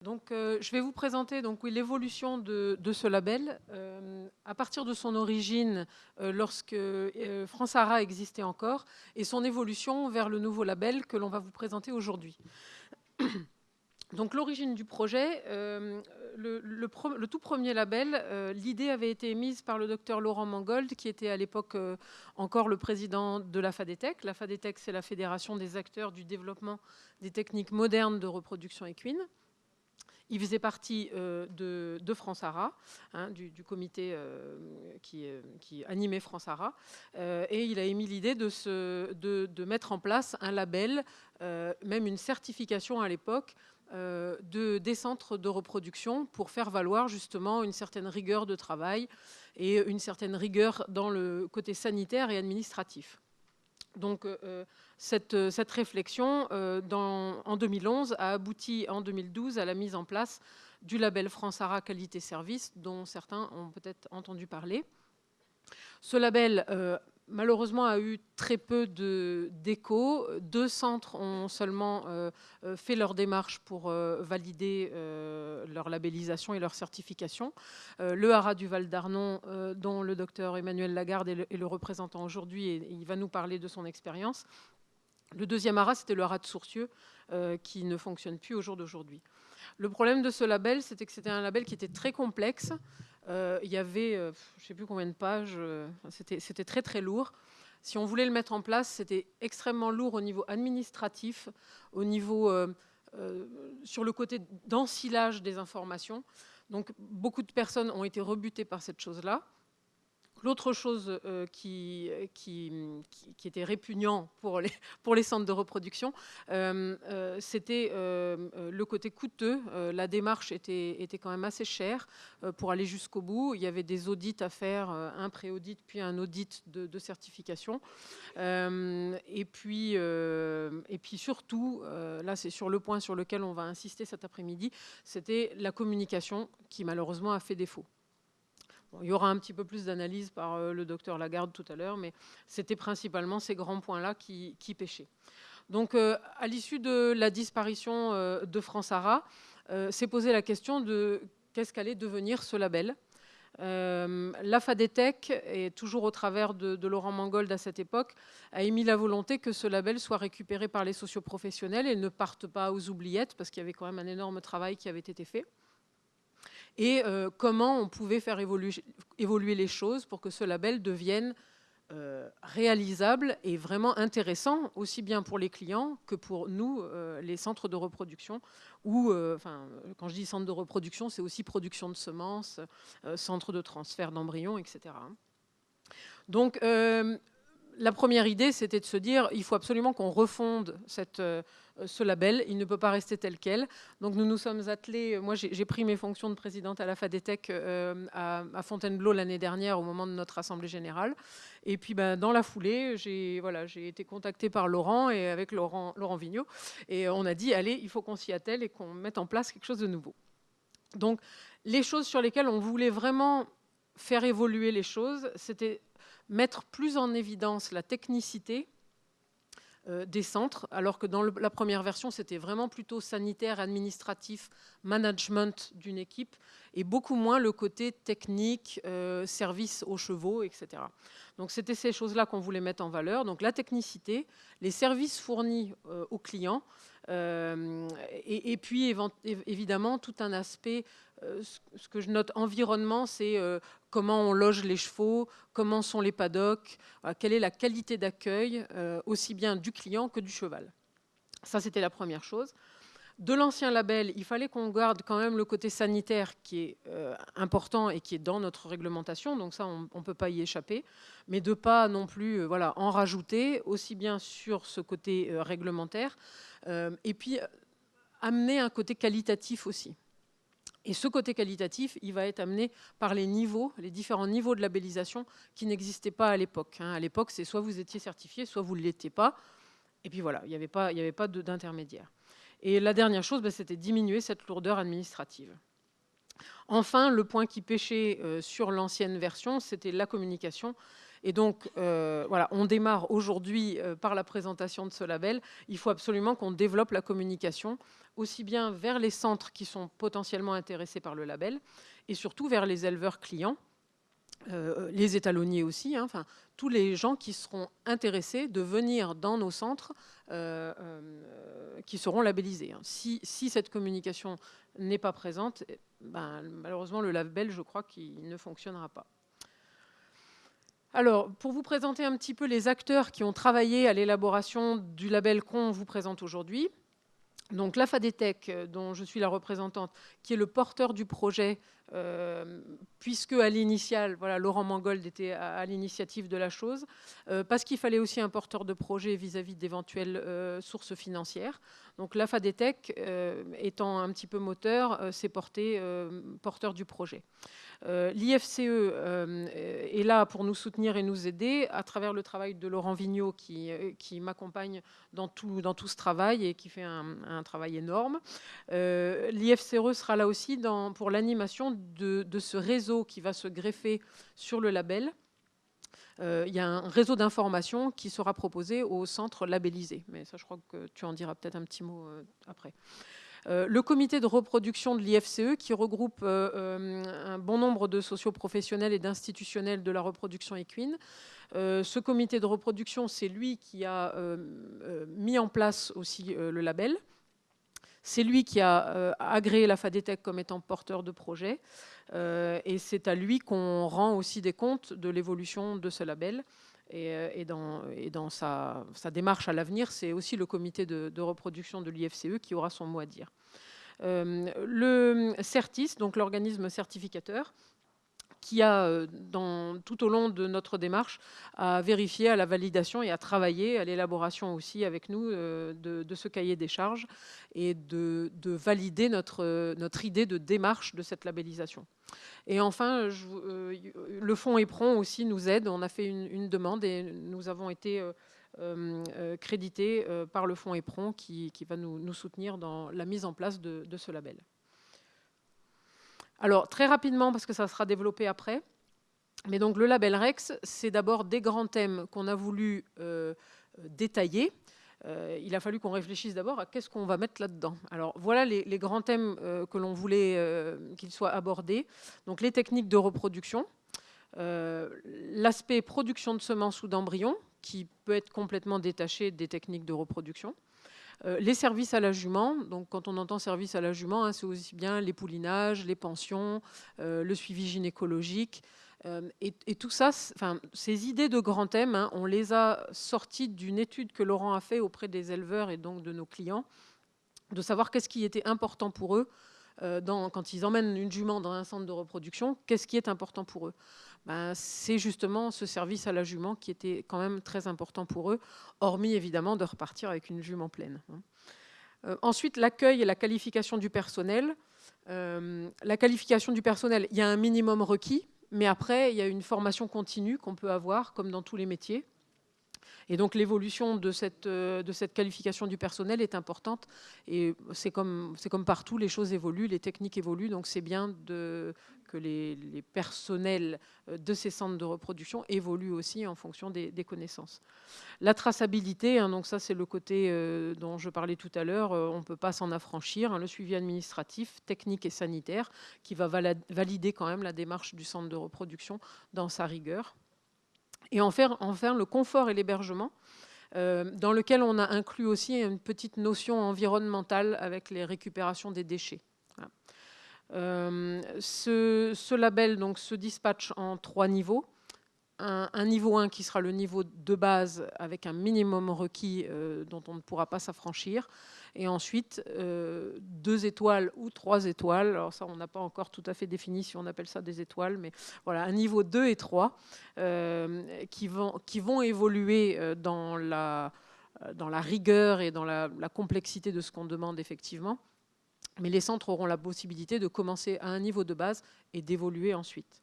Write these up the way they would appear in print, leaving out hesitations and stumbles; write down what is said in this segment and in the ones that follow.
Donc, je vais vous présenter oui, l'évolution de ce label. À partir de son origine, lorsque Fransara existait encore, et son évolution vers le nouveau label que l'on va vous présenter aujourd'hui. Donc l'origine du projet, le tout premier label, l'idée avait été émise par le docteur Laurent Mangold, qui était à l'époque encore le président de la FADETEC. La FADETEC, c'est la Fédération des acteurs du développement des techniques modernes de reproduction équine. Il faisait partie de Fransara, hein, du comité qui animait Fransara, et il a émis l'idée de mettre en place un label, même une certification à l'époque, des centres de reproduction pour faire valoir justement une certaine rigueur de travail et une certaine rigueur dans le côté sanitaire et administratif. Donc, cette réflexion, en 2011, a abouti en 2012 à la mise en place du label Fransara Qualité-Service, dont certains ont peut-être entendu parler. Ce label, malheureusement, a eu très peu d'écho. 2 centres ont seulement fait leur démarche pour valider leur labellisation et leur certification. Le Haras du Val d'Arnon, dont le docteur Emmanuel Lagarde est le représentant aujourd'hui, et il va nous parler de son expérience. Le deuxième Haras, c'était le Haras de Sourcieux, qui ne fonctionne plus au jour d'aujourd'hui. Le problème de ce label, c'était que c'était un label qui était très complexe. Il y avait, je ne sais plus combien de pages, c'était très très lourd. Si on voulait le mettre en place, c'était extrêmement lourd au niveau administratif, au niveau, sur le côté d'ensilage des informations. Donc beaucoup de personnes ont été rebutées par cette chose-là. L'autre chose qui était répugnant pour les centres de reproduction, c'était le côté coûteux. La démarche était quand même assez chère pour aller jusqu'au bout. Il y avait des audits à faire, un pré-audit puis un audit de certification. Et puis surtout, là c'est sur le point sur lequel on va insister cet après-midi, c'était la communication qui malheureusement a fait défaut. Bon, il y aura un petit peu plus d'analyse par le docteur Lagarde tout à l'heure, mais c'était principalement ces grands points-là qui pêchaient. Donc, à l'issue de la disparition de Fransara, s'est posée la question de qu'est-ce qu'allait devenir ce label. La FADETEC, et toujours au travers de Laurent Mangold à cette époque, a émis la volonté que ce label soit récupéré par les socioprofessionnels et ne parte pas aux oubliettes, parce qu'il y avait quand même un énorme travail qui avait été fait. Et comment on pouvait faire évoluer les choses pour que ce label devienne réalisable et vraiment intéressant, aussi bien pour les clients que pour nous, les centres de reproduction. Ou, quand je dis centre de reproduction, c'est aussi production de semences, centre de transfert d'embryons, etc. Donc, la première idée, c'était de se dire, il faut absolument qu'on refonde ce label. Il ne peut pas rester tel quel. Donc nous nous sommes attelés. Moi, j'ai pris mes fonctions de présidente à la FADETEC à Fontainebleau l'année dernière au moment de notre assemblée générale. Et puis, dans la foulée, j'ai été contactée par Laurent et avec Laurent Vigneault. Et on a dit, allez, il faut qu'on s'y attelle et qu'on mette en place quelque chose de nouveau. Donc, les choses sur lesquelles on voulait vraiment faire évoluer les choses, c'était mettre plus en évidence la technicité des centres, alors que dans la première version, c'était vraiment plutôt sanitaire, administratif, management d'une équipe, et beaucoup moins le côté technique, service aux chevaux, etc. Donc c'était ces choses-là qu'on voulait mettre en valeur. Donc la technicité, les services fournis aux clients, et puis évidemment tout un aspect, ce que je note environnement, c'est comment on loge les chevaux, comment sont les paddocks, quelle est la qualité d'accueil, aussi bien du client que du cheval. Ça, c'était la première chose. De l'ancien label, il fallait qu'on garde quand même le côté sanitaire qui est important et qui est dans notre réglementation, donc ça, on ne peut pas y échapper, mais de ne pas non plus en rajouter, aussi bien sur ce côté réglementaire, et puis amener un côté qualitatif aussi. Et ce côté qualitatif, il va être amené par les différents niveaux de labellisation qui n'existaient pas à l'époque. À l'époque, c'est soit vous étiez certifié, soit vous ne l'étiez pas. Et puis voilà, il n'y avait pas d'intermédiaire. Et la dernière chose, c'était diminuer cette lourdeur administrative. Enfin, le point qui pêchait sur l'ancienne version, c'était la communication. Et donc, voilà, on démarre aujourd'hui par la présentation de ce label. Il faut absolument qu'on développe la communication, aussi bien vers les centres qui sont potentiellement intéressés par le label, et surtout vers les éleveurs clients, les étalonniers aussi, hein, enfin, tous les gens qui seront intéressés de venir dans nos centres qui seront labellisés. Hein. Si cette communication n'est pas présente, ben, malheureusement, le label, je crois qu'il ne fonctionnera pas. Alors, pour vous présenter un petit peu les acteurs qui ont travaillé à l'élaboration du label qu'on vous présente aujourd'hui, donc la FADETEC, dont je suis la représentante, qui est le porteur du projet, puisque à l'initial, voilà, Laurent Mangold était à l'initiative de la chose, parce qu'il fallait aussi un porteur de projet vis-à-vis d'éventuelles sources financières. Donc la FADETEC, étant un petit peu moteur, s'est porté porteur du projet. L'IFCE est là pour nous soutenir et nous aider à travers le travail de Laurent Vigneault qui m'accompagne dans tout ce travail et qui fait un travail énorme. L'IFCE sera là aussi pour l'animation de ce réseau qui va se greffer sur le label. Il y a un réseau d'information qui sera proposé au centre labellisé. Mais ça, je crois que tu en diras peut-être un petit mot après. Le comité de reproduction de l'IFCE, qui regroupe un bon nombre de socioprofessionnels et d'institutionnels de la reproduction équine. Ce comité de reproduction, c'est lui qui a mis en place aussi le label. C'est lui qui a agréé la FADETEC comme étant porteur de projet. Et c'est à lui qu'on rend aussi des comptes de l'évolution de ce label. Et dans sa démarche à l'avenir, c'est aussi le comité de reproduction de l'IFCE qui aura son mot à dire. Le CERTIS, donc l'organisme certificateur, qui a, tout au long de notre démarche, à vérifier à la validation et à travailler à l'élaboration aussi avec nous de ce cahier des charges et de valider notre idée de démarche de cette labellisation. Et enfin, le fonds EPRON aussi nous aide. On a fait une demande et nous avons été crédités par le fonds EPRON qui va nous soutenir dans la mise en place de ce label. Alors, très rapidement, parce que ça sera développé après, mais donc le label REX, c'est d'abord des grands thèmes qu'on a voulu détailler. Il a fallu qu'on réfléchisse d'abord à qu'est-ce qu'on va mettre là-dedans. Alors voilà les grands thèmes que l'on voulait qu'ils soient abordés. Donc les techniques de reproduction, l'aspect production de semences ou d'embryons, qui peut être complètement détaché des techniques de reproduction. Les services à la jument, donc quand on entend service à la jument, hein, c'est aussi bien les poulinages, les pensions, le suivi gynécologique. Et tout ça, ces idées de grands thèmes, hein, on les a sorties d'une étude que Laurent a fait auprès des éleveurs et donc de nos clients, de savoir qu'est-ce qui était important pour eux quand ils emmènent une jument dans un centre de reproduction, qu'est-ce qui est important pour eux. C'est justement ce service à la jument qui était quand même très important pour eux, hormis évidemment de repartir avec une jument pleine. Ensuite, l'accueil et la qualification du personnel. La qualification du personnel, il y a un minimum requis, mais après, il y a une formation continue qu'on peut avoir, comme dans tous les métiers. Et donc l'évolution de cette qualification du personnel est importante. Et c'est comme partout, les choses évoluent, les techniques évoluent. Donc c'est bien que les personnels de ces centres de reproduction évoluent aussi en fonction des connaissances. La traçabilité, hein, donc ça c'est le côté dont je parlais tout à l'heure, on ne peut pas s'en affranchir. Hein, le suivi administratif, technique et sanitaire qui va valider quand même la démarche du centre de reproduction dans sa rigueur. Et enfin, le confort et l'hébergement, dans lequel on a inclus aussi une petite notion environnementale avec les récupérations des déchets. Voilà. Ce label donc, se dispatche en 3 niveaux. Un niveau 1 qui sera le niveau de base avec un minimum requis dont on ne pourra pas s'affranchir. Et ensuite, 2 étoiles ou 3 étoiles. Alors ça, on n'a pas encore tout à fait défini si on appelle ça des étoiles, mais voilà, un niveau 2 et 3 qui vont évoluer dans la rigueur et dans la complexité de ce qu'on demande effectivement. Mais les centres auront la possibilité de commencer à un niveau de base et d'évoluer ensuite.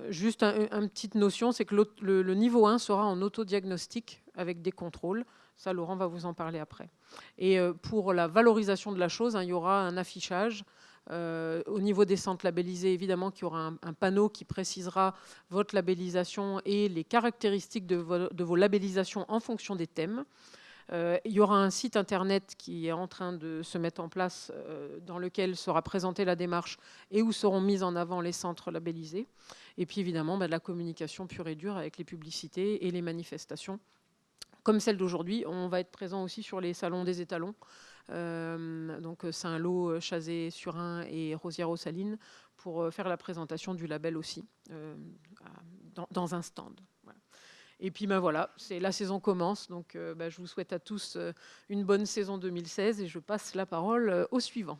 Juste une petite notion, c'est que le niveau 1 sera en autodiagnostic avec des contrôles. Ça, Laurent va vous en parler après. Et pour la valorisation de la chose, hein, il y aura un affichage Au niveau des centres labellisés, évidemment qu'il y aura un panneau qui précisera votre labellisation et les caractéristiques de vos labellisations en fonction des thèmes. Il y aura un site internet qui est en train de se mettre en place, dans lequel sera présentée la démarche et où seront mis en avant les centres labellisés. Et puis évidemment, de la communication pure et dure avec les publicités et les manifestations. Comme celle d'aujourd'hui, on va être présent aussi sur les salons des étalons, donc Saint-Lô, Chazé-sur-Ain et Rosières-aux-Salines, pour faire la présentation du label aussi, dans un stand. Voilà. Et puis voilà, la saison commence, donc je vous souhaite à tous une bonne saison 2016 et je passe la parole au suivant.